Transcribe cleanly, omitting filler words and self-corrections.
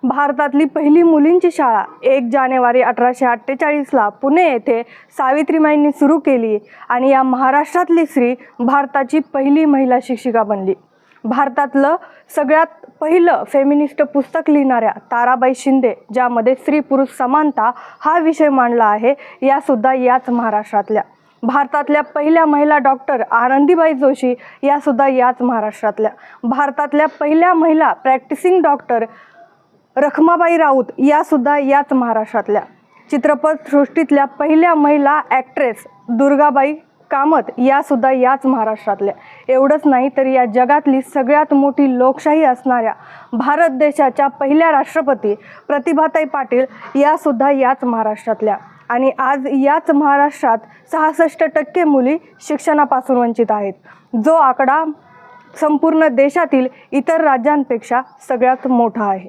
भारतातली पहिली मुलींची शाळा 1 जानेवारी 1848ला पुणे येथे सावित्रीमाईंनी सुरू केली आणि या महाराष्ट्रातली स्त्री भारताची पहिली महिला शिक्षिका बनली। भारतातलं सगळ्यात पहिलं फेमिनिस्ट पुस्तक लिहिणाऱ्या ताराबाई शिंदे, ज्यामध्ये स्त्री पुरुष समानता हा विषय मांडला आहे, या सुद्धा याच महाराष्ट्रातल्या। भारतातल्या पहिल्या महिला डॉक्टर आनंदीबाई जोशी या सुद्धा याच महाराष्ट्रातल्या। भारतातल्या पहिल्या महिला प्रॅक्टिसिंग डॉक्टर रखमाबाई राऊत या सुद्धा याच महाराष्ट्रातल्या। चित्रपट सृष्टीतल्या पहिल्या महिला ॲक्ट्रेस दुर्गाबाई कामत या सुद्धा याच महाराष्ट्रातल्या। एवढंच नाही तर या जगातली सगळ्यात मोठी लोकशाही असणाऱ्या भारत देशाच्या पहिल्या राष्ट्रपती प्रतिभाताई पाटील या सुद्धा याच महाराष्ट्रातल्या। आणि आज याच महाराष्ट्रात 66% मुली शिक्षणापासून वंचित आहेत, जो आकडा संपूर्ण देशातील इतर राज्यांपेक्षा सगळ्यात मोठा आहे।